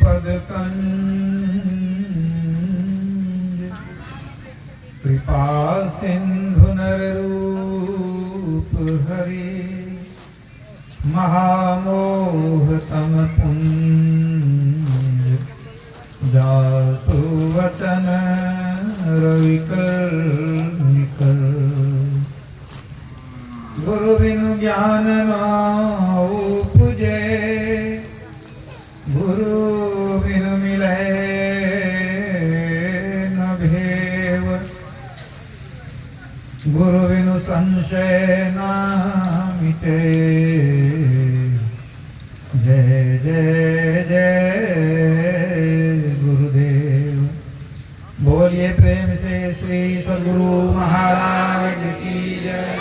पद कंज कृपा सिंधु नर रूप हरि महामोह तम पुंज जासु वचन रविकर निकर गुरु बिनु ज्ञान न उपजे गुरु बिनु मिले न भेव गुरु बिनु संशय न मिटे जय जय जय गुरुदेव। बोलिए प्रेम से श्री सद्गुरु महाराज की जय।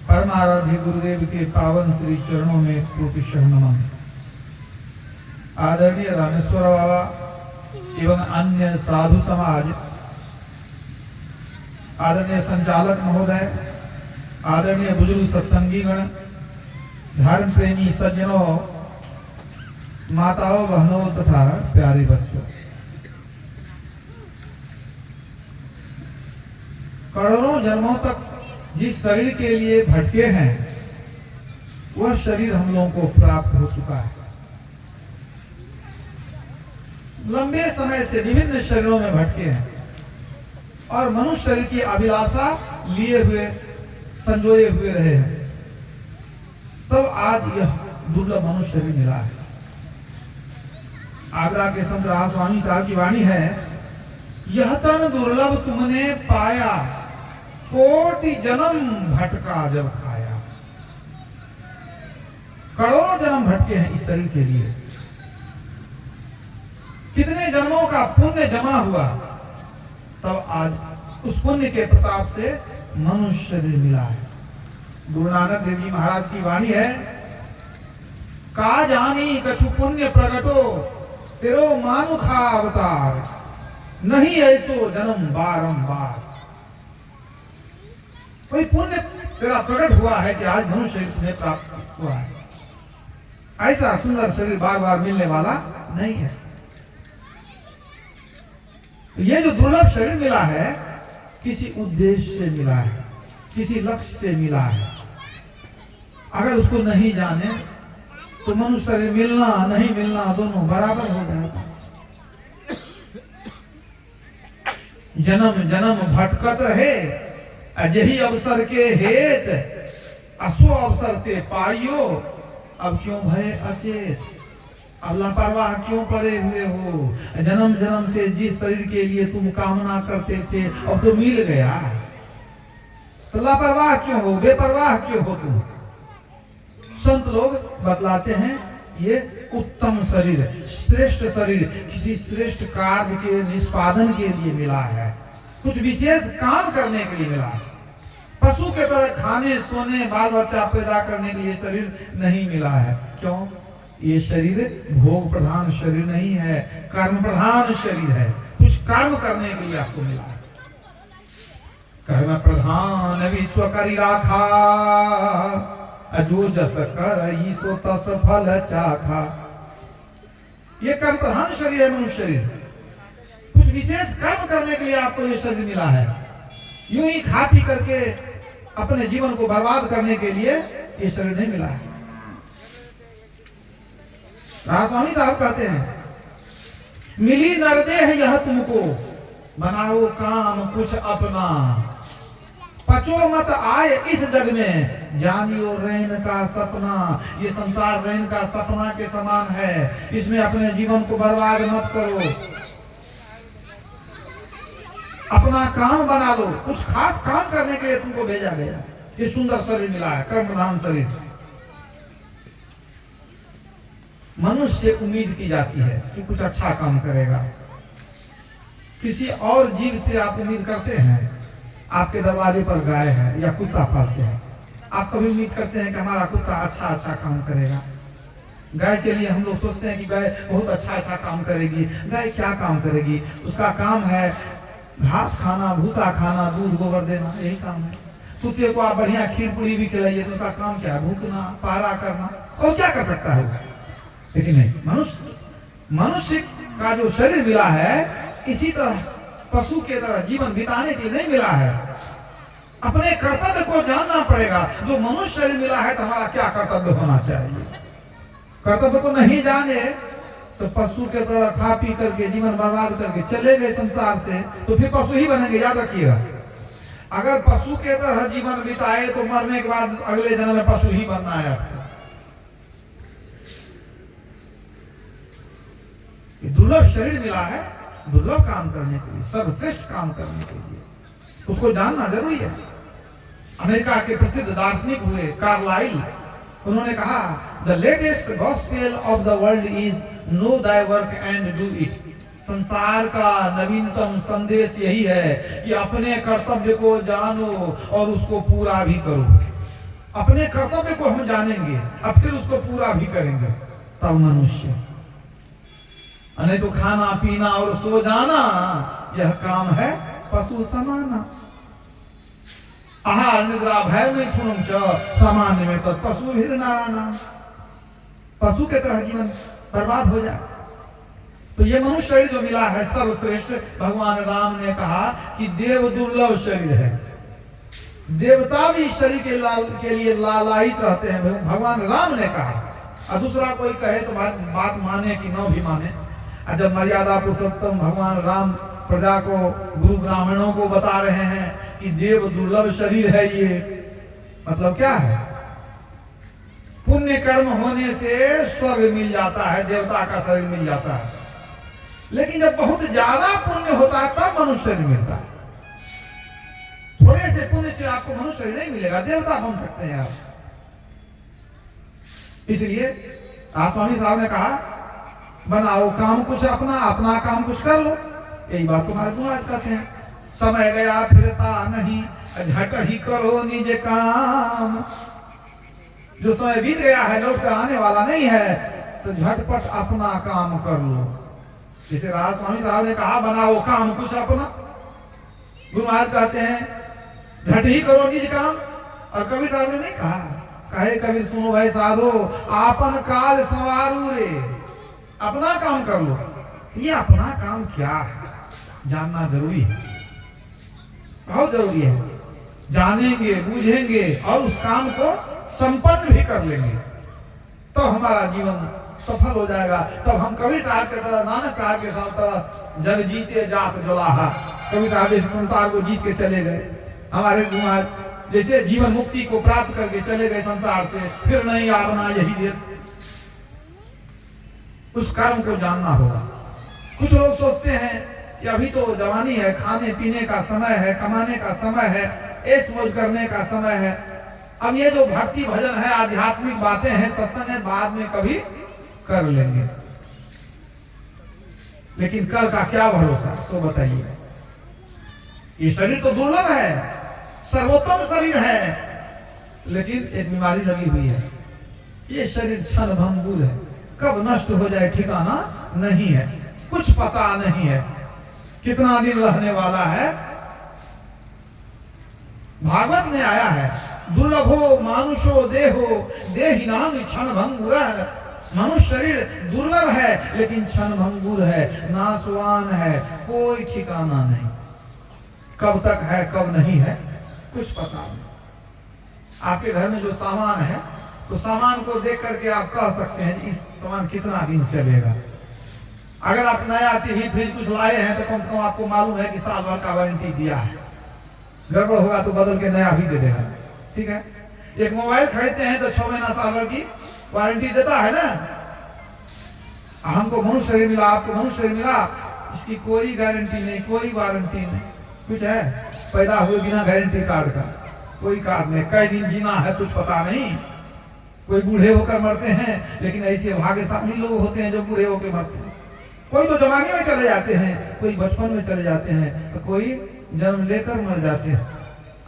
परमाराध्य गुरुदेव के पावन श्री चरणों में कोटिशः नमन। आदरणीय रामेश्वर बाबा एवं अन्य साधु समाज, आदरणीय संचालक महोदय, आदरणीय बुजुर्ग सत्संगी गण, धर्म प्रेमी सज्जनों, माताओं बहनों तथा प्यारे बच्चों, करोड़ों जन्मों तक जिस शरीर के लिए भटके हैं वह शरीर हम लोगों को प्राप्त हो चुका है। लंबे समय से विभिन्न शरीरों में भटके हैं और मनुष्य शरीर की अभिलाषा लिए हुए संजोए हुए रहे हैं, तब आज यह दुर्लभ मनुष्य शरीर मिला है। आगरा के संत राम स्वामी साहब की वाणी है, यह तन दुर्लभ तुमने पाया, कोटि जन्म भटका जब खाया। करोड़ों जन्म भटके हैं इस शरीर के लिए, कितने जन्मों का पुण्य जमा हुआ, तब आज उस पुण्य के प्रताप से मनुष्य शरीर मिला है। गुरु नानक देव जी महाराज की वाणी है, का जानी कछु पुण्य प्रगटो तेरो मानुखा अवतार, नहीं ऐसो जन्म बारंबार। कोई पुण्य तेरा प्रकट हुआ है कि आज मनुष्य शरीर तुम्हें प्राप्त हुआ है। ऐसा सुंदर शरीर बार बार मिलने वाला नहीं है। तो ये जो दुर्लभ शरीर मिला है किसी उद्देश्य से मिला है, किसी लक्ष्य से मिला है। अगर उसको नहीं जाने तो मनुष्य शरीर मिलना नहीं मिलना दोनों बराबर हो जाएगा। जन्म जन्म भटकत रहे अजही अवसर के हेत, असो अवसर ते पाइयो, अब क्यों भय अचेत। अब लापरवाह क्यों पड़े हुए हो? जन्म जन्म से जिस शरीर के लिए तुम कामना करते थे अब तो मिल गया, तो लापरवाह क्यों हो, बेपरवाह क्यों हो तुम? संत लोग बतलाते हैं ये उत्तम शरीर, श्रेष्ठ शरीर किसी श्रेष्ठ कार्य के निष्पादन के लिए मिला है, कुछ विशेष काम करने के लिए मिला है। पशु के तरह खाने सोने बाल बच्चा पैदा करने के लिए शरीर नहीं मिला है। क्यों? ये शरीर भोग प्रधान शरीर नहीं है, कर्म प्रधान शरीर है। कुछ कर्म करने के लिए आपको मिला है। कर्म प्रधान विश्व करी राखा, जो जस कर सो तस फल चाखा। ये कर्म प्रधान शरीर है मनुष्य शरीर। कुछ विशेष कर्म करने के लिए आपको ये शरीर मिला है। यूं ही खा पी करके अपने जीवन को बर्बाद करने के लिए ये शरीर नहीं मिला है। स्वामी साहब कहते हैं, मिली नरदेह यह तुमको, बनाओ काम कुछ अपना, पचो मत आए इस जग में, जानियो रैन का सपना। ये संसार रैन का सपना के समान है, इसमें अपने जीवन को बर्बाद मत करो, अपना काम बना लो। कुछ खास काम करने के लिए तुमको भेजा गया। ये सुंदर शरीर मिला है, कर्म प्रधान शरीर। मनुष्य से उम्मीद की जाती है कि कुछ अच्छा काम करेगा। किसी और जीव से आप उम्मीद करते हैं? आपके दरवाजे पर गाय है या कुत्ता पालते हैं, आप कभी उम्मीद करते हैं कि हमारा कुत्ता अच्छा काम करेगा? गाय के लिए हम लोग सोचते हैं कि गाय बहुत अच्छा काम करेगी। गाय क्या काम करेगी? उसका काम है घास खाना, भूसा खाना, दूध गोबर देना, यही काम है। कुत्ते को आप बढ़िया खीर पूरी भी खिलाइए तो उसका काम क्या है? भूखना, पहरा करना, और क्या कर सकता है? लेकिन नहीं, मनुष्य मनुष्य का जो शरीर मिला है इसी तरह पशु के तरह जीवन बिताने के लिए नहीं मिला है। अपने कर्तव्य को जानना पड़ेगा। जो मनुष्य शरीर मिला है तो हमारा क्या कर्तव्य होना चाहिए। कर्तव्य को नहीं जाने तो पशु के तरह खा पी करके जीवन बर्बाद करके चले गए संसार से, तो फिर पशु ही बनेंगे, याद रखिएगा। अगर पशु के तरह जीवन बिताए तो मरने के बाद अगले जन्म में पशु ही बनना है आपको। दुर्लभ शरीर मिला है दुर्लभ काम करने के लिए, सर्वश्रेष्ठ काम करने के लिए, उसको जानना जरूरी है। अमेरिका के प्रसिद्ध दार्शनिक हुए कार्लाइल, उन्होंने कहा the latest gospel of the world is know thy work and do it. संसार का नवीनतम संदेश यही है कि अपने कर्तव्य को जानो और उसको पूरा भी करो। अपने कर्तव्य को हम जानेंगे अब फिर उसको पूरा भी करेंगे, तब मनुष्य। नहीं तो खाना पीना और सो जाना यह काम है पशु समाना। आहार निद्रा भय में छुणुम च सामान्य में तो पशु भी नाराना। पशु के तरह जीवन बर्बाद हो जाए। तो ये मनुष्य शरीर जो मिला है सर्वश्रेष्ठ, भगवान राम ने कहा कि देव दुर्लभ शरीर है। देवता भी शरीर के लिए लालायित रहते हैं, भगवान राम ने कहा। और दूसरा कोई कहे तो बात माने कि न भी माने। जब मर्यादा पुरुषोत्तम भगवान राम प्रजा को, गुरु ब्राह्मणों को बता रहे हैं कि देव दुर्लभ शरीर है, ये मतलब क्या है? पुण्य कर्म होने से स्वर्ग मिल जाता है, देवता का शरीर मिल जाता है। लेकिन जब बहुत ज्यादा पुण्य होता है तब मनुष्य शरीर मिलता है। थोड़े से पुण्य से आपको मनुष्य शरीर नहीं मिलेगा, देवता बन सकते हैं आप। इसलिए स्वामी साहब ने कहा बनाओ काम कुछ अपना, अपना काम कुछ कर लो। यही बात तुम्हारे तुम आज कहते हैं। समय गया फिरता नहीं, झट ही करो निज काम। जो समय बीत गया है लौट कर आने वाला नहीं है, तो झटपट अपना काम कर लो। जैसे राज स्वामी साहब ने कहा बनाओ काम कुछ अपना। गुरु महाराज कहते हैं झट ही करो निज काम। और कबीर साहब ने नहीं कहा, कहे कबीर सुनो भाई साधो आपन काज संवारू रे, अपना काम कर लो। ये अपना काम क्या है जानना जरूरी है, बहुत जरूरी है। जानेंगे बूझेंगे और उस काम को संपन्न भी कर लेंगे तो हमारा जीवन सफल हो जाएगा। तब हम कबीर साहब के तरह, नानक साहब के साथ तरह जग जीते जात जुलाहा। कबीर साहब इस संसार को जीत के चले गए, हमारे गुरु जैसे जीवन मुक्ति को प्राप्त करके चले गए संसार से, फिर नहीं आवना यही देश। उस कर्म को जानना होगा। कुछ लोग सोचते हैं कि अभी तो जवानी है, खाने पीने का समय है, कमाने का समय है, ऐश मौज करने का समय है। अब ये जो भक्ति भजन है, आध्यात्मिक बातें हैं, सत्संग है, बाद में कभी कर लेंगे। लेकिन कल का क्या भरोसा, तो बताइए। ये शरीर तो दुर्लभ है, सर्वोत्तम शरीर है, लेकिन एक बीमारी लगी हुई है। ये शरीर क्षण भंगुर है, कब नष्ट हो जाए ठिकाना नहीं है, कुछ पता नहीं है कितना दिन रहने वाला है। भागवत में आया है दुर्लभो मानुषो देहो देहिनाम क्षण भंगुर। मनुष्य शरीर दुर्लभ है लेकिन क्षण भंगुर है, नाशवान है, कोई ठिकाना नहीं, कब तक है कब नहीं है कुछ पता नहीं। आपके घर में जो सामान है तो सामान को देख करके आप कह सकते हैं इस सामान कितना दिन चलेगा। अगर आप नया टीवी फ्रिज कुछ लाए हैं तो कम से कम आपको मालूम है कि साल भर का वारंटी दिया है, गड़बड़ होगा तो बदल के नया भी दे देगा। ठीक है, एक मोबाइल खरीदते हैं तो 6 महीना साल भर की वारंटी देता है ना। हमको मनुष्य शरीर मिला, आपको मनुष्य शरीर मिला, इसकी कोई गारंटी नहीं, कोई वारंटी नहीं, कुछ है पैदा हुए बिना गारंटी कार्ड का, कोई कार्ड नहीं। कई दिन जीना है कुछ पता नहीं। कोई बूढ़े होकर मरते हैं, लेकिन ऐसे भाग्यशाली लोग होते हैं जो बूढ़े होकर मरते हैं। कोई तो जवानी में चले जाते हैं, कोई बचपन में चले जाते हैं, तो कोई जन्म लेकर मर जाते हैं,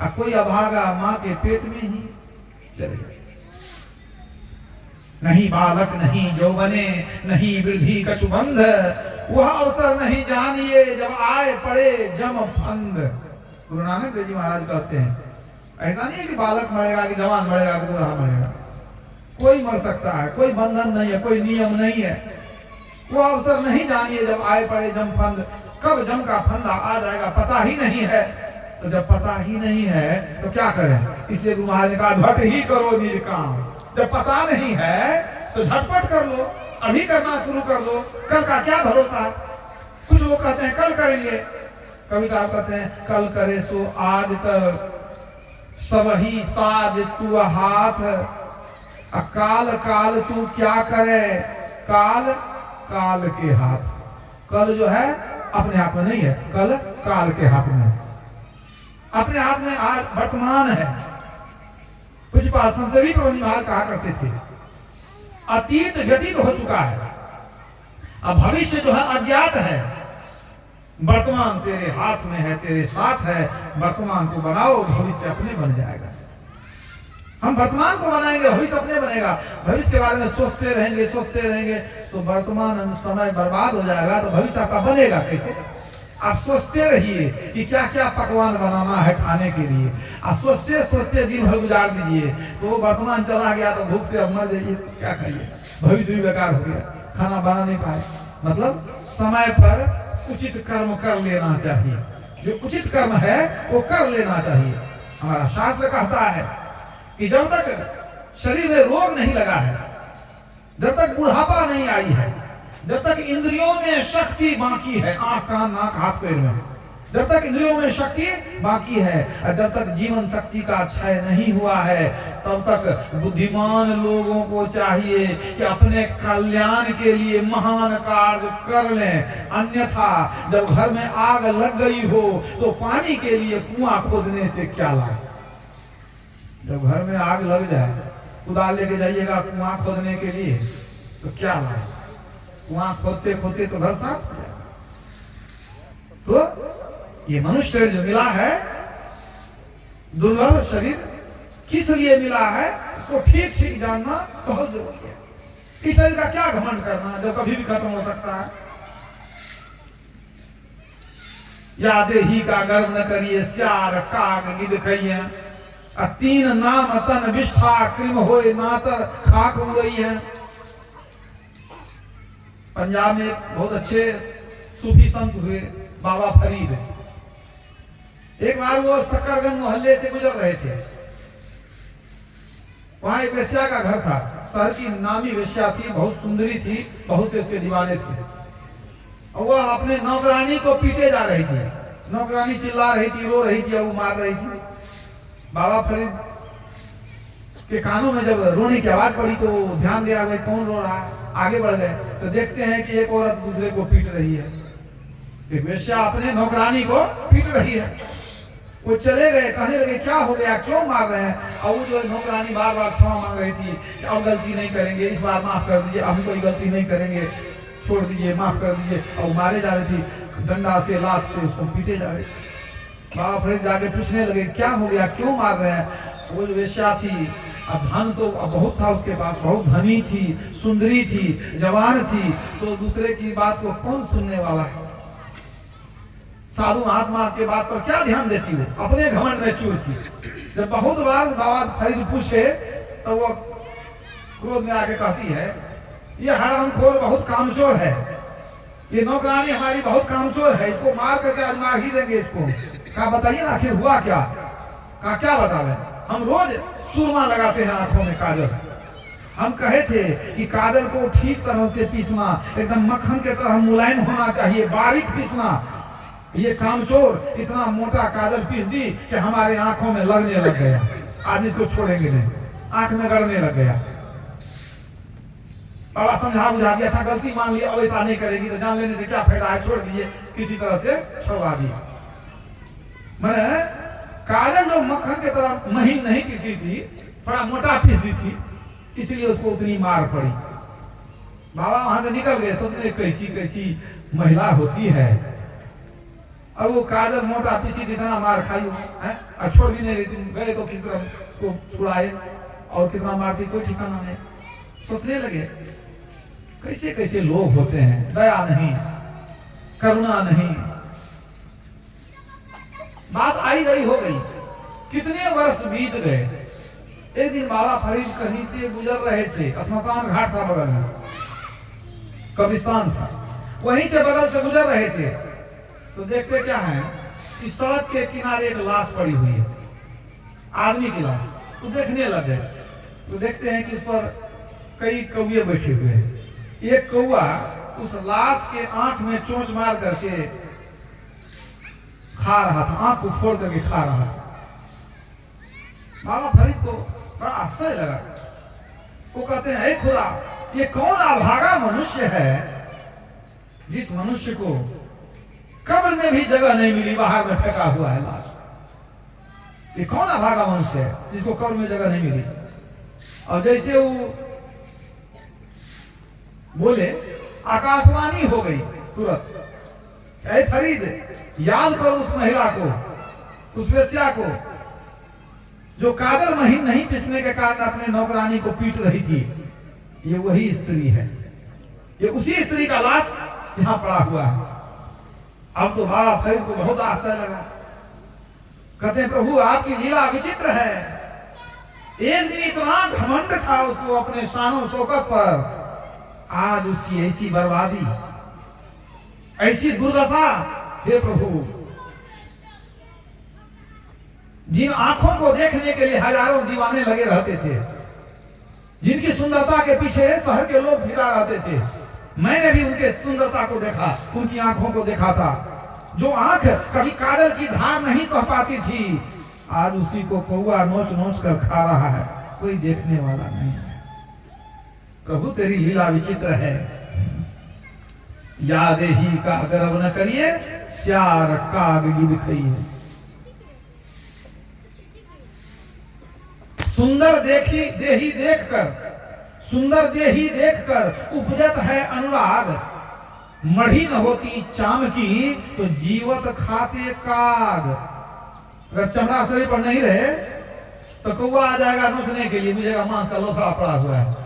और कोई अभागा माँ के पेट में ही चले जाते हैं। नहीं बालक नहीं यौवने नहीं वृद्धि कछु बंध, वह अवसर नहीं जानिए जब आए पड़े जम फंद। गुरु नानक देव जी महाराज कहते हैं ऐसा नहीं है कि बालक मरेगा कि जवान मरेगा कि बूढ़ा मरेगा, कोई मर सकता है, कोई बंधन नहीं है, कोई नियम नहीं है, वो अवसर नहीं जानिए जब आए पड़े जम फंद, कब जम का फंदा आ जाएगा पता ही नहीं है। तो जब पता ही नहीं है तो क्या करें? इसलिए गुरु महाराज ने कहा झट ही करो निज काम। जब पता नहीं है तो झटपट कर लो, अभी करना शुरू कर दो। कल का क्या भरोसा? कुछ लोग कहते हैं कल करेंगे, कवि साहब कहते हैं कल करे सो आज कर, सबही साज तू हाथ, काल काल तू क्या करे, काल काल के हाथ। कल जो है अपने हाथ में नहीं है, कल काल के हाथ में है। अपने हाथ में आज वर्तमान है। कुछ संतवी प्रबंध महाराज कहा करते थे अतीत व्यतीत हो चुका है, अब भविष्य जो है अज्ञात है, वर्तमान तेरे हाथ में है, तेरे साथ है। वर्तमान को बनाओ, भविष्य अपने बन जाएगा। हम वर्तमान को बनाएंगे, भविष्य अपने बनेगा। भविष्य के बारे में सोचते रहेंगे तो वर्तमान समय बर्बाद हो जाएगा, तो भविष्य आपका बनेगा कैसे? आप सोचते रहिए कि क्या क्या पकवान बनाना है खाने के लिए, आप सोचते दिन भर गुजार दीजिए, तो वर्तमान चला गया तो भूख से अब मर जाइए, क्या खाइए? भविष्य भी बेकार हो गया, खाना बना नहीं पाए। मतलब समय पर उचित कर्म कर लेना चाहिए, जो उचित कर्म है वो कर लेना चाहिए। हमारा शास्त्र कहता है कि जब तक शरीर में रोग नहीं लगा है, जब तक बुढ़ापा नहीं आई है, जब तक इंद्रियों में शक्ति बाकी है, आंख कान नाक हाथ पैर में, जब तक इंद्रियों में शक्ति बाकी है और जब तक जीवन शक्ति का क्षय नहीं हुआ है, तब तक बुद्धिमान लोगों को चाहिए कि अपने कल्याण के लिए महान कार्य कर लें। अन्यथा जब घर में आग लग गई हो तो पानी के लिए कुआं खोदने से क्या लाभ? जब घर में आग लग जाए, कुदाल लेके जाइएगा कुआं खोदने के लिए, तो क्या लाभ? कुआं खोदते खोदते तो घर साफ हो जाएगा। तो ये मनुष्य शरीर जो मिला है, दुर्लभ शरीर, किस लिए मिला है इसको ठीक ठीक जानना बहुत जरूरी है। इस शरीर का क्या घमंड करना जो कभी भी खत्म हो सकता है। या देही का गर्व न करिए, स्यार काग गिद कहिए, तीन नाम तन विष्ठा कृम होए नातर खाक हो गई है। पंजाब में बहुत अच्छे सूफी संत हुए बाबा फरीद। एक बार वो सक्करगंज मोहल्ले से गुजर रहे थे, वहां एक वेश्या का घर था। शहर की नामी वेश्या थी, बहुत सुंदरी थी, बहुत से उसके दीवाने थे। और वो अपने नौकरानी को पीटे जा रही थी, नौकरानी चिल्ला रही थी, रो रही थी और वो मार रही थी। बाबा फरीद के कानों में जब रोने की आवाज पड़ी तो ध्यान दिया भाई कौन रो रहा है। आगे बढ़ गए तो देखते हैं कि एक औरत दूसरे को पीट रही है, एक वेश्या अपने नौकरानी को पीट रही है। वो चले गए, कहने लगे क्या हो गया, क्यों मार रहे हैं? और वो जो नौकरानी बार बार क्षमा मांग रही थी कि अब गलती नहीं करेंगे, इस बार माफ कर दीजिए, अब कोई गलती नहीं करेंगे, छोड़ दीजिए, माफ कर दीजिए। और मारे जा रही थी, डंडा से लात से उसको पीटे जा रहे। बाबा फरीद जाके पूछने लगे क्या हो गया, क्यों मार रहे हैं? वो जो वेश्या थी, अब धन तो बहुत था उसके पास, बहुत धनी थी, सुंदरी थी, जवान थी, तो दूसरे की बात को कौन सुनने वाला है? साधु महात्मा के बात पर क्या ध्यान देती वो, अपने घमंड में चूर थी। जब बहुत बार बाबा फरीद पूछे तो वो क्रोध में आके कहती है ये हरामखोर बहुत कामचोर है, ये नौकरानी हमारी बहुत कामचोर है, इसको मार करके आज मार ही देंगे इसको। कहा बताइए ना आखिर हुआ क्या? कहा क्या बतावे, हम रोज सुरमा लगाते हैं आंखों में काजल। हम कहे थे कि काजल को ठीक तरह से पीसना, एकदम मक्खन के तरह मुलायम होना चाहिए, बारीक पीसना। ये कामचोर इतना मोटा काजल पीस दी कि हमारे आंखों में लगने लग गया, आज इसको छोड़ेंगे नहीं, आंख में गड़ने लग गया। बाबा समझा बुझा दिया, अच्छा गलती मान लिया, अब ऐसा नहीं करेगी तो जान लेने से क्या फायदा है, छोड़ दीजिए, किसी तरह से छुड़वा दिया। मैंने काजल जो मक्खन की तरह महीन नहीं पीसी थी, थोड़ा मोटा पीस दी थी, इसलिए उसको उतनी मार पड़ी। बाबा वहां से निकल गए, सोचने कैसी कैसी महिला होती है, और वो काजल मोटा पीसी थी, इतना मार खाई है, छोड़ भी नहीं रही थी। गए तो किस तरह उसको छुड़ाए और कितना मारती कोई ठिकाना नहीं। सोचने लगे कैसे कैसे लोग होते हैं, दया नहीं, करुणा नहीं। बात आई गई हो गई, कितने वर्ष बीत गए। एक दिन बाबा फरीद कहीं से गुजर रहे थे, श्मशान घाट था बगल में, कब्रिस्तान था, वहीं से बगल से गुजर रहे थे तो देखते क्या है कि सड़क के किनारे एक लाश पड़ी हुई है, आदमी की लाश। तो देखने लग गए तो देखते हैं कि उस पर कई कौवे बैठे हुए हैं। एक कौवा उस लाश के आंख में चोंच मार करके खा रहा था, आंख को फोड़ करके खा रहा था। बाबा फरीद को बड़ा आश्चर्य लगा। वो कहते हैं, हे खुदा, ये कौन अभागा मनुष्य है जिस मनुष्य को कब्र में भी जगह नहीं मिली, बाहर में फेंका हुआ है लाश। ये कौन अभागा मनुष्य है जिसको कब्र में जगह नहीं मिली। और जैसे वो बोले, आकाशवाणी हो गई तुरंत, ऐ फरीद, याद करो उस महिला को, उस वेश्या को जो काजल महीन नहीं पिसने के कारण अपने नौकरानी को पीट रही थी। ये वही स्त्री है, ये उसी स्त्री का लाश यहां पड़ा हुआ है। अब तो बाबा फरीद को बहुत आश्चर्य लगा। कहते हैं, प्रभु आपकी लीला विचित्र है। एक दिन इतना घमंड था उसको अपने शानो शौकत पर, आज उसकी ऐसी बर्बादी, ऐसी दुर्दशा। हे प्रभु, जिन आंखों को देखने के लिए हजारों दीवाने लगे रहते थे, जिनकी सुंदरता के पीछे शहर के लोग फिदा रहते थे, मैंने भी उनके सुंदरता को देखा, उनकी आंखों को देखा था। जो आंख कभी काजल की धार नहीं सह पाती थी, आज उसी को कौवा नोच नोच कर खा रहा है, कोई देखने वाला नहीं है। प्रभु तेरी लीला विचित्र है। याद ही का गर्व न करिए, श्यार काग गिद खाइए। सुंदर देखी देही देखकर, सुंदर देही देखकर उपजत है अनुराग। मढ़ी न होती चाम की तो जीवत खाते काग। अगर चमड़ा शरीर पर नहीं रहे तो कौवा आ जाएगा नोचने के लिए, बुझेगा मांस का लोथड़ा पड़ा हुआ है।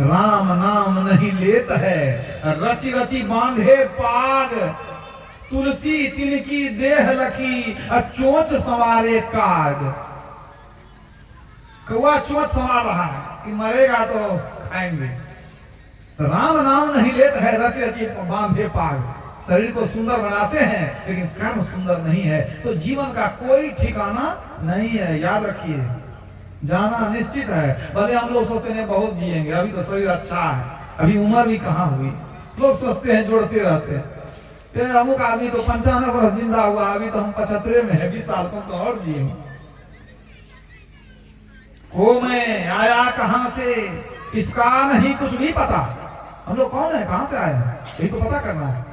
राम नाम नहीं लेत है, रची रची बांधे पाग। तुलसी तिनकी देह लखी, चोंच संवारे काग। कौवा चोंच संवार रहा है कि मरेगा तो खाएंगे। तो राम नाम नहीं लेता है, रची रची बांधे पाग। शरीर को सुंदर बनाते हैं लेकिन कर्म सुंदर नहीं है, तो जीवन का कोई ठिकाना नहीं है। याद रखिए, जाना निश्चित है। भले हम लोग सोचते हैं बहुत जिएंगे, अभी तो शरीर अच्छा है, अभी उम्र भी कहाँ हुई। लोग सोचते हैं जोड़ते रहते हैं, अमुक आदमी तो 95 वर्ष जिंदा हुआ, अभी तो हम 75 में है, 20 साल को तो और जिएंगे। वो मैं आया कहां से, इसका नहीं कुछ भी पता। हम लोग कौन है, कहां से आए हैं, यही तो पता करना है।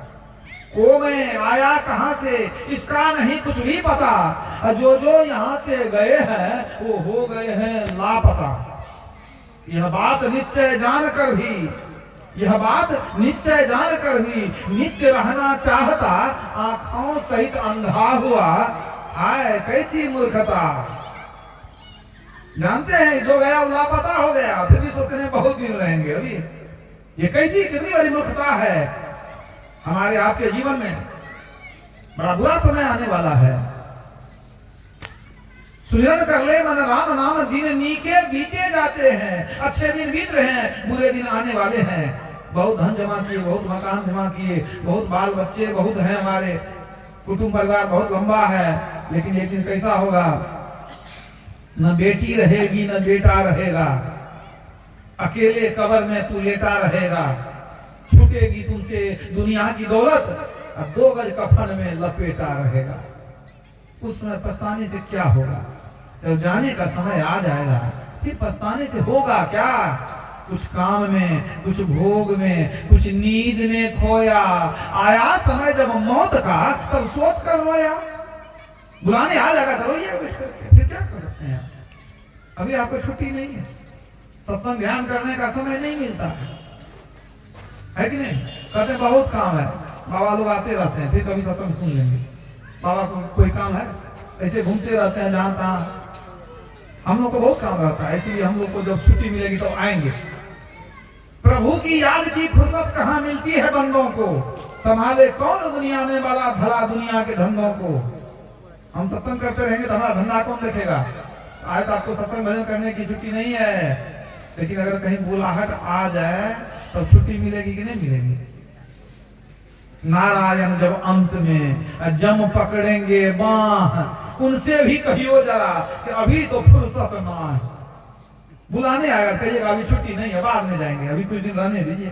वो मैं आया कहां से, इसका नहीं कुछ भी पता। जो जो यहाँ से गए हैं वो हो गए हैं लापता। यह बात निश्चय जानकर भी, यह बात निश्चय जानकर भी नित्य रहना चाहता, आंखों सहित अंधा हुआ। हाय कैसी मूर्खता। जानते हैं जो गया वो लापता हो गया, फिर भी सोचते हैं बहुत दिन रहेंगे। अभी ये कैसी कितनी बड़ी मूर्खता है। हमारे आपके जीवन में बड़ा बुरा समय आने वाला है। सुमिरन कर ले मन राम नाम, दिन नीके बीते जाते हैं। अच्छे दिन बीत रहे हैं, बुरे दिन आने वाले हैं। बहुत धन जमा किए, बहुत मकान जमा किए, बहुत बाल बच्चे बहुत हैं, हमारे कुटुंब परिवार बहुत लंबा है, लेकिन एक दिन कैसा होगा, न बेटी रहेगी न बेटा रहेगा, अकेले कब्र में तू लेटा रहेगा। छूटेगी तुमसे दुनिया की दौलत, और 2 गज कफन में लपेटा रहेगा। उस समय पछताने से क्या होगा। जब जाने का समय आ जाएगा फिर पछताने से होगा क्या। कुछ काम में, कुछ भोग में, कुछ नींद में खोया। आया समय जब मौत का, तब सोच कर रोया। बुलाने आ जाएगा तो रोइए बैठ करके, फिर क्या कर सकते हैं। अभी आपको छुट्टी नहीं है, सत्संग ध्यान करने का समय नहीं मिलता है कि नहीं। कहते बहुत काम है, बाबा लोग आते रहते हैं, फिर कभी सत्संग सुन लेंगे। बाबा को कोई काम है, ऐसे घूमते रहते हैं जहां तहां। हम लोग को बहुत काम रहता है, इसलिए हम लोग को जब छुट्टी मिलेगी तो आएंगे। प्रभु की याद की फुर्सत कहाँ मिलती है बंदों को। संभाले कौन दुनिया में वाला भला दुनिया के धंधों को। हम सत्संग करते रहेंगे तो हमारा धंधा कौन देखेगा। आज तो आपको सत्संग भजन करने की छुट्टी नहीं है, लेकिन अगर कहीं बुलाहट आ जाए तो छुट्टी मिलेगी कि नहीं मिलेगी? नारायण जब अंत में जम पकड़ेंगे बाह, उनसे भी कहियो जरा कि अभी तो फुर्सत ना है। बुलाने आएगा, कहिएगा अभी छुट्टी नहीं है, बाद में जाएंगे, अभी कुछ दिन रहने दीजिए।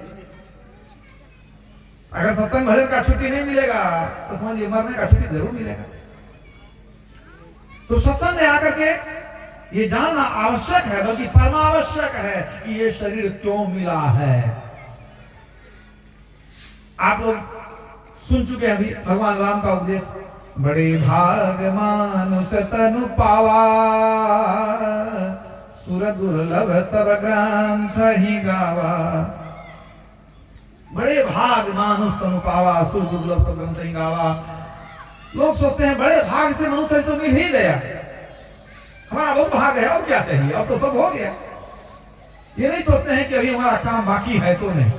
अगर सत्संग भजन का छुट्टी नहीं मिलेगा तो समझिए मरने का छुट्टी जरूर मिलेगा। तो सत्संग में आकर के ये जानना आवश्यक है, बल्कि परमावश्यक है कि ये शरीर क्यों मिला है। आप लोग सुन चुके हैं अभी भगवान राम का उपदेश, बड़े भाग मानुष तनु पावा, सुर दुर्लभ सब ग्रंथ ही गावा। बड़े भाग मानुष तनु पावा, सुर दुर्लभ सब ग्रंथ ही गावा। लोग सोचते हैं बड़े भाग से मनुष्य तो मिल ही गया, हमारा बहुत भाग है, अब क्या चाहिए, अब तो सब हो गया। ये नहीं सोचते हैं कि अभी हमारा काम बाकी है, सो नहीं।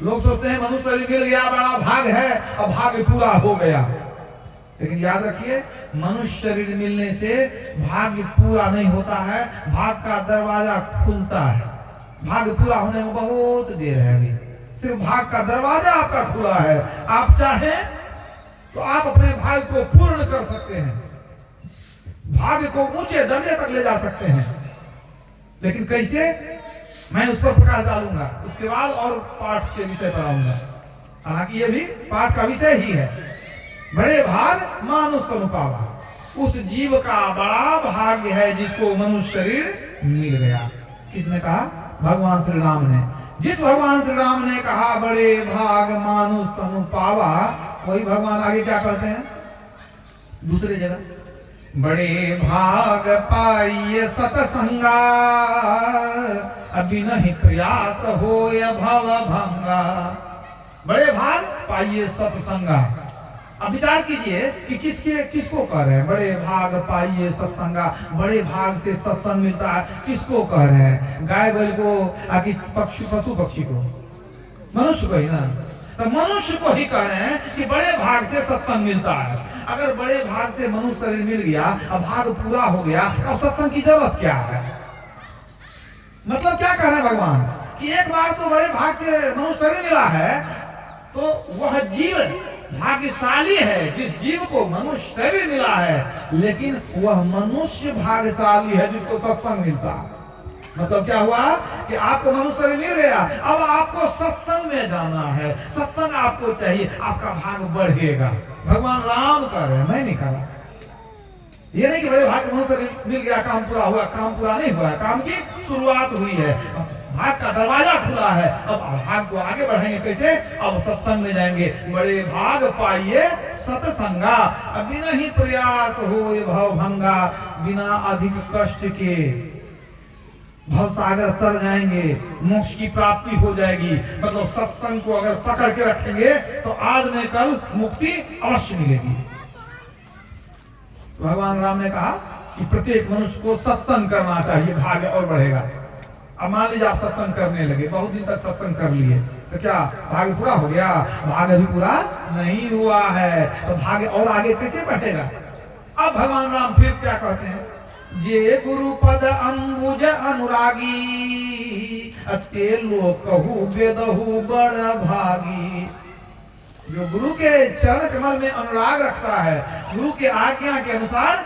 लोग सोचते हैं मनुष्य शरीर मिल गया, बड़ा भाग है, अब भाग पूरा हो गया। लेकिन याद रखिए, मनुष्य शरीर मिलने से भाग्य पूरा नहीं होता है, भाग का दरवाजा खुलता है। भाग्य पूरा होने में बहुत देर है, अभी सिर्फ भाग का दरवाजा आपका खुला है। आप चाहें तो आप अपने भाग्य को पूर्ण कर सकते हैं, भाग्य को ऊंचे दर्जे तक ले जा सकते हैं। लेकिन कैसे, मैं उस पर प्रकाश डालूंगा, उसके बाद और पाठ के विषय पर आऊंगा। हालांकि ये भी पाठ का विषय ही है। बड़े भाग मानुष तनु पावा, उस जीव का बड़ा भाग्य है जिसको मनुष्य शरीर मिल गया। किसने कहा? भगवान श्री राम ने। जिस भगवान श्री राम ने कहा बड़े भाग मानुष तनु पावा, वही भगवान आगे क्या कहते हैं दूसरी जगह? बड़े भाग पाइए सतसंगा, अभी नहीं प्रयास हो भव भंगा। बड़े भाग पाइए सत्संगा। अब विचार कीजिए कि किसको कह रहे हैं बड़े भाग पाइए सत्संगा? बड़े भाग से सत्संग मिलता है, किसको कह रहे हैं? गाय बैल को, आकि पशु पक्षी को? मनुष्य को ही ना। तो मनुष्य को ही कह रहे हैं कि बड़े भाग से सत्संग मिलता है। अगर बड़े भाग से मनुष्य शरीर मिल गया, अब भाग पूरा हो गया, अब सत्संग की जरूरत क्या है? मतलब क्या कह रहे हैं भगवान कि एक बार तो बड़े भाग से मनुष्य शरीर मिला है, तो वह जीव भाग्यशाली है जिस जीव को मनुष्य शरीर मिला है, लेकिन वह मनुष्य भाग्यशाली है जिसको सत्संग मिलता है। मतलब क्या हुआ कि आपको मनुष्य शरीर मिल गया, अब आपको सत्संग में जाना है, सत्संग आपको चाहिए, आपका भाग बढ़ेगा। भगवान राम कर रहे हैं, मैं नहीं कर रहा। ये नहीं कि बड़े भाग से मनुष्य शरीर मिल गया, काम पूरा हुआ। काम पूरा नहीं हुआ, काम की शुरुआत हुई है। भाग का दरवाजा खुला है, अब भाग को आगे बढ़ेंगे कैसे? अब सत्संग में जाएंगे। बड़े भाग पाइए सत्संगा, बिना ही प्रयास हो भव भंगा। बिना अधिक कष्ट के भव सागर तर जाएंगे, मोक्ष की प्राप्ति हो जाएगी। मतलब सत्संग को अगर पकड़ के रखेंगे तो आज न कल मुक्ति अवश्य मिलेगी। तो भगवान राम ने कहा कि प्रत्येक मनुष्य को सत्संग करना चाहिए, भाग्य और बढ़ेगा। अब मान लीजिए आप सत्संग करने लगे, बहुत दिन तक सत्संग कर लिए, तो क्या भाग्य पूरा हो गया? भाग्य अभी पूरा नहीं हुआ है, तो भाग्य और आगे कैसे बढ़ेगा? अब भगवान राम फिर क्या कहते हैं? जे गुरु पद अंबुज अनुरागी, अते लोक कहू वेदहु बड़ भागी। जो गुरु के चरण कमल में अनुराग रखता है, गुरु के आज्ञा के अनुसार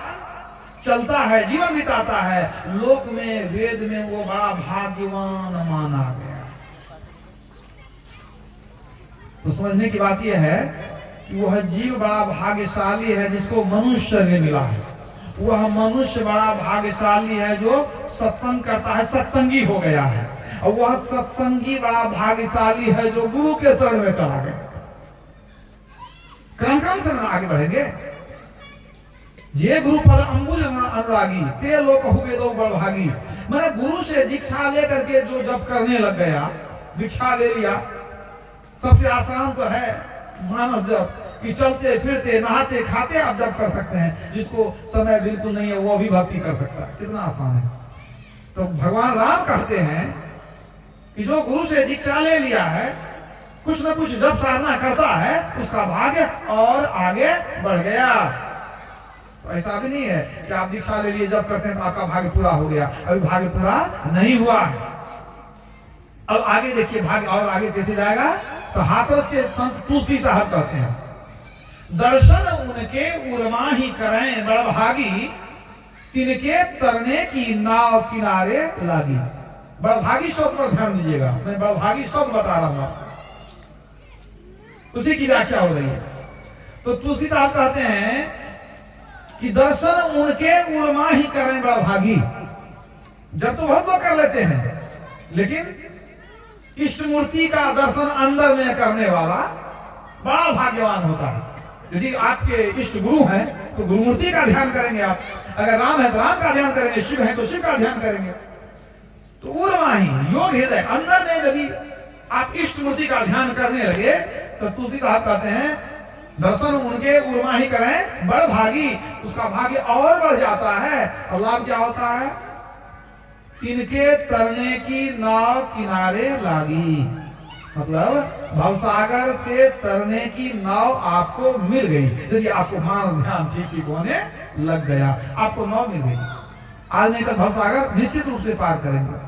चलता है, जीवन बिताता है, लोक में वेद में वो बड़ा भाग्यवान माना गया। तो समझने की बात यह है कि वह जीव बड़ा भाग्यशाली है जिसको मनुष्य शरीर मिला है। वह मनुष्य बड़ा भाग्यशाली है जो सत्संग करता है, सत्संगी हो गया है। और वह सत्संगी बड़ा भाग्यशाली है जो गुरु के शरण में चला गया। क्रम क्रम से आगे बढ़ेंगे। जे गुरु पद अंबुज अनुरागी, ते लोक वेदो बड़ भागी। मैंने गुरु से दीक्षा लेकर के जो जब करने लग गया, दीक्षा ले लिया, सबसे आसान तो है मानस जप, कि चलते फिरते नहाते खाते आप जप कर सकते हैं। जिसको समय बिल्कुल नहीं है वो भी भक्ति कर सकता है, कितना आसान है। तो भगवान राम कहते हैं कि जो गुरु से दीक्षा ले लिया है, कुछ न कुछ जब साधना करता है, उसका भाग्य और आगे बढ़ गया। तो ऐसा भी नहीं है कि आप दीक्षा ले लिए जब करते हैं तो आपका भाग्य पूरा हो गया, अभी भाग्य पूरा नहीं हुआ है। अब आगे देखिए भाग्य और आगे कैसे जाएगा। तो हाथरस के संत तुलसी साहब कहते हैं, दर्शन उनके उर्मा ही करें बड़भागी, तिनके तरने की नाव किनारे लागी। बड़भागी शब्द पर ध्यान दीजिएगा, मैं बड़भागी शब्द बता रहा हूं, उसी की व्याख्या हो रही है। तो तुलसी साहब कहते हैं कि दर्शन उनके उर्मा ही करें बड़भागी। जब तो बहुत लोग कर लेते हैं, लेकिन इष्ट मूर्ति का दर्शन अंदर में करने वाला बड़ा भाग्यवान होता है। यदि आपके इष्ट गुरु हैं तो गुरु मूर्ति का ध्यान करेंगे आप, अगर राम है तो राम का ध्यान करेंगे, शिव है तो शिव का ध्यान करेंगे। तो उर्मा ही योग हृदय अंदर में यदि आप इष्ट मूर्ति का ध्यान करने लगे तो तुलसी साहब कहते हैं दर्शन उनके उर्मा ही करें बड़ भागी, उसका भाग्य और बढ़ जाता है। और लाभ क्या होता है, तिनके तरने की नाव किनारे लागी, मतलब भवसागर से तरने की नाव आपको मिल गई। यदि आपको मानस ध्यान ठीक होने लग गया, आपको नाव मिल गई, आज नहीं कल भवसागर निश्चित रूप से पार करेंगे।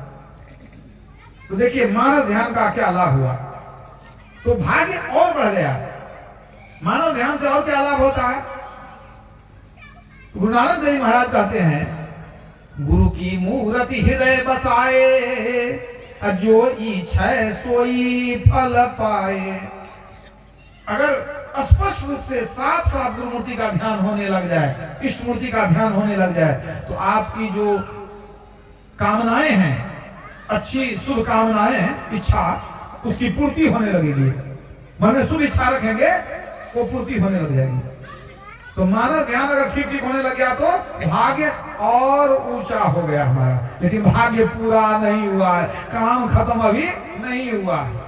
तो देखिए मानस ध्यान का क्या लाभ हुआ, तो भाग्य और बढ़ गया। मानस ध्यान से और क्या लाभ होता है, गुरु नानक देव महाराज कहते हैं, गुरु की मूर्ति हृदय बसाए, जो इच्छा सोई फल पाए। अगर स्पष्ट रूप से साफ साफ गुरु मूर्ति का ध्यान होने लग जाए, इष्ट मूर्ति का ध्यान होने लग जाए, तो आपकी जो कामनाएं हैं, अच्छी शुभ कामनाएं हैं, इच्छा, उसकी पूर्ति होने लगेगी। मन में शुभ इच्छा रखेंगे वो पूर्ति होने लग जाएगी। तो मानस ध्यान अगर ठीक होने लग गया तो भाग्य और ऊंचा हो गया हमारा। लेकिन भाग्य पूरा नहीं हुआ है, काम खत्म अभी नहीं हुआ है।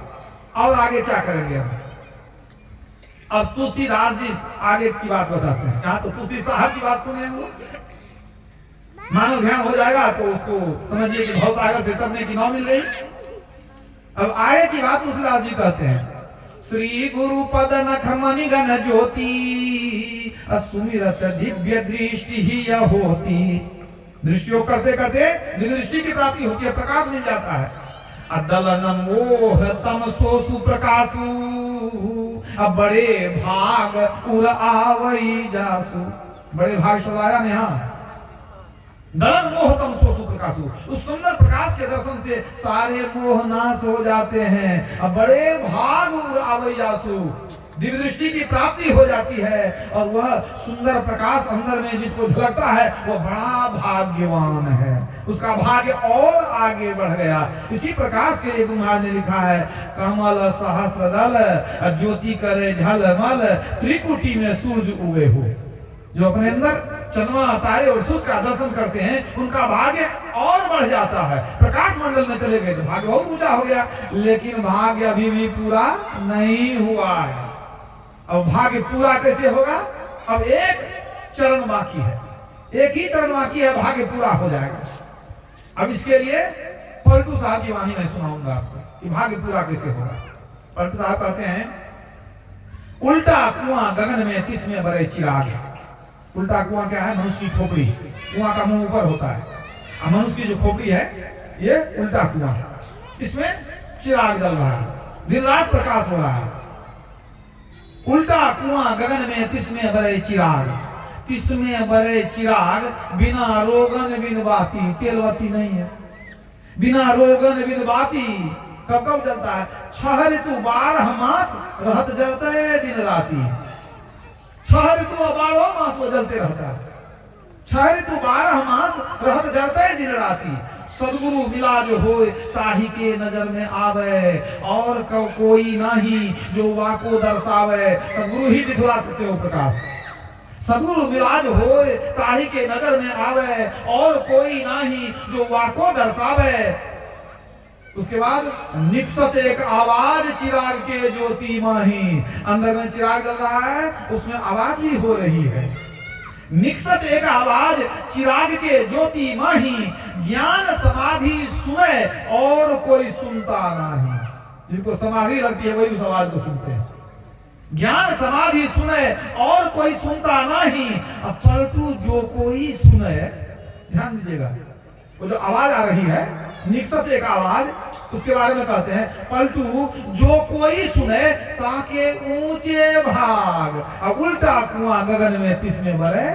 और आगे क्या करेंगे हम? अब तुलसीदास जी आगे की बात बताते हैं। यहाँ तो तुलसी साहब की बात सुने वो, मानस ध्यान हो जाएगा तो उसको समझिए कि भवसागर से तरने की नाव मिल गई। अब आगे की बात तुलसीदास जी कहते हैं, श्री गुरु पद नख मणि गण ज्योति, सुमिरत दिव्य दृष्टि ही यह होती। दृष्टियों करते करते दृष्टि की प्राप्ति होती है, प्रकाश मिल जाता है। अदलन मोह तम सोसु प्रकाशु, अब बड़े भाग उर आवई जासु। बड़े भाग शब्द आया ना यहाँ, दलन मोह तम सोसु प्रकाशु, उस सुंदर प्रकाश के दर्शन से सारे मोह नाश हो जाते हैं। अब बड़े भाग उर आवई जासु, दिव्य दृष्टि की प्राप्ति हो जाती है, और वह सुंदर प्रकाश अंदर में जिसको झलकता है वो बड़ा भाग्यवान है, उसका भाग्य और आगे बढ़ गया। इसी प्रकाश के लिए गुरु महाराज ने लिखा है, कमल सहस्त्र दल ज्योति करे झलमल, त्रिकुटी में सूरज उगे हो। जो अपने अंदर चंद्रमा तारे और सूर्य का दर्शन करते हैं उनका भाग्य और बढ़ जाता है। प्रकाश मंडल में चले गए तो भाग्य बहुत ऊंचा हो गया, लेकिन भाग्य अभी भी पूरा नहीं हुआ है। अब भाग्य पूरा कैसे होगा? अब एक चरण बाकी है, एक ही चरण बाकी है, भाग्य पूरा हो जाएगा। अब इसके लिए पलटू साहब की वाणी मैं सुनाऊंगा आपको कि भाग्य पूरा कैसे होगा। पलटू साहब कहते हैं, उल्टा कुआं गगन में तिस में बड़े चिराग। उल्टा कुआं क्या है? मनुष्य की खोपड़ी, कुआं का मुंह ऊपर होता है, और मनुष्य की जो खोपड़ी है ये उल्टा कुआं है। इसमें चिराग जल रहा है, दिन रात प्रकाश हो रहा है। उल्टा कुआं गगन में तिस में बड़े चिराग, तिस में बड़े चिराग, बिना रोगन बिन बाती। तेलवती नहीं है, बिना रोगन बिन बाती। कब कब जलता है? 6 ऋतु 12 मास रहत जलते दिन राती। 6 ऋतु 12 मास वो जलते रहता है। 6 ऋतु 12 मास रहत जलते दिन राती। सदगुरु मिला जो होए ताही के नजर में आवे, और कोई नहीं जो वाको दर्शावे। सदगुरु ही दिखला सकते हो प्रकाश। सदगुरु मिला जो होए ताही के नजर में आवे, और कोई नहीं जो वाको दर्शावे। उसके बाद निकसत एक आवाज चिराग के ज्योति माही। अंदर में चिराग जल रहा है, उसमें आवाज भी हो रही है। निकसत एक आवाज चिराग के ज्योति माही, ज्ञान समाधि सुने और कोई सुनता नहीं। जिनको समाधि लगती है वही उस आवाज को सुनते हैं। ज्ञान समाधि सुने और कोई सुनता नहीं। अब परंतु जो कोई सुने, ध्यान दीजिएगा, वो जो आवाज आ रही है निकसत एक आवाज, उसके बारे में कहते हैं पलटू जो कोई सुने ताके ऊंचे भाग, अब उल्टा कुआं गगन में तिसमें बरे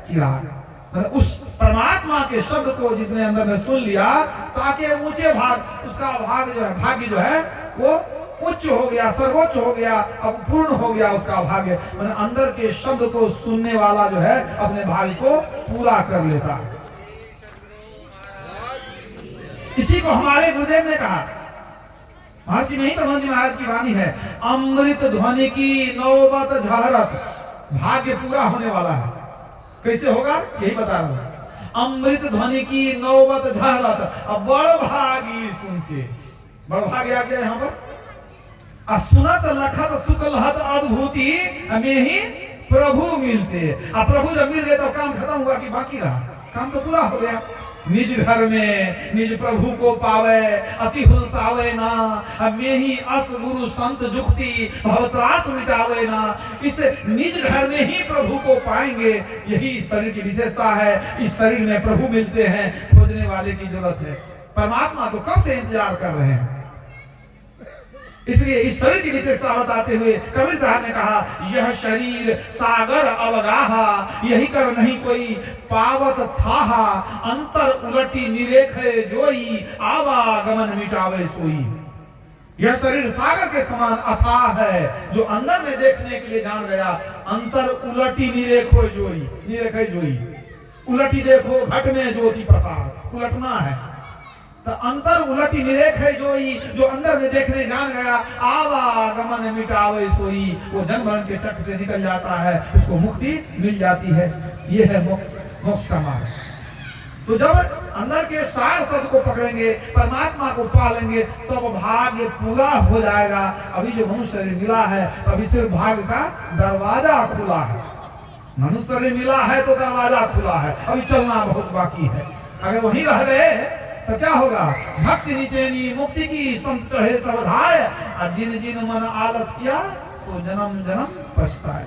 चिराग। मतलब उस परमात्मा के शब्द को जिसने अंदर में सुन लिया ताके ऊंचे भाग, उसका भाग जो है, भाग्य जो है वो उच्च हो गया, सर्वोच्च हो गया, अब पूर्ण हो गया उसका भाग्य। मतलब अंदर के शब्द को सुनने वाला जो है अपने भाग्य को पूरा कर लेता है। इसी को हमारे गुरुदेव ने कहा, महर्षि महिमप्रबंध जी महाराज की वाणी है, अमृत ध्वनि की नौबत झहरत, भाग्य पूरा होने वाला है। कैसे होगा यही बता रहा हूं। अमृत ध्वनि की नौबत झहरत, अब बड़ भागी सुनते, बड़ भाग्य आ गया यहाँ पर। सुनत लखत सुख लहत अद्भुति में ही प्रभु मिलते। अब प्रभु जब मिल गए तो काम खत्म हुआ कि बाकी रहा? काम तो पूरा हो गया। निज घर में निज प्रभु को पावे, अति हुलसावे ना, अब में ही अस गुरु संत जुक्ति भवत्रास मिटावे ना। इस निज घर में ही प्रभु को पाएंगे, यही शरीर की विशेषता है। इस शरीर में प्रभु मिलते हैं, खोजने वाले की जरूरत है। परमात्मा तो कब से इंतजार कर रहे हैं। इसलिए इस शरीर की विशेषता बताते हुए कबीर साहब ने कहा, यह शरीर सागर अवगाहा, यही कर नहीं कोई पावत थाहा, अंतर उलटी निरेखे जोई, आवागमन मिटावे सोई। यह शरीर सागर के समान अथाह है, जो अंदर में देखने के लिए जान गया। अंतर उलटी निरेखो जोई, निरेखे जोई, उलटी देखो घट में ज्योति पसार, उलटना है। तो अंतर उलटी निरेख है जो अंदर में देखने जान गया, आवागमन मिटावे सोई, वो जन्म मरण के चक्र से निकल जाता है, उसको मुक्ति मिल जाती है। ये है मोक्ष का मार्ग। तो जब अंदर के सार शब्द को पकड़ेंगे, परमात्मा को पा लेंगे, तब तो भाग्य पूरा हो जाएगा। अभी जो मनुष्य शरीर मिला है, अभी सिर्फ भाग्य का दरवाजा खुला है। मनुष्य शरीर मिला है तो दरवाजा खुला है, अभी चलना बहुत बाकी है। अगर वहीं रह गए तो क्या होगा? भक्ति निशेनी मुक्ति की संत चढ़े सब धाय, और जिन जिन मन आलस किया तो जन्म जन्म पछताए।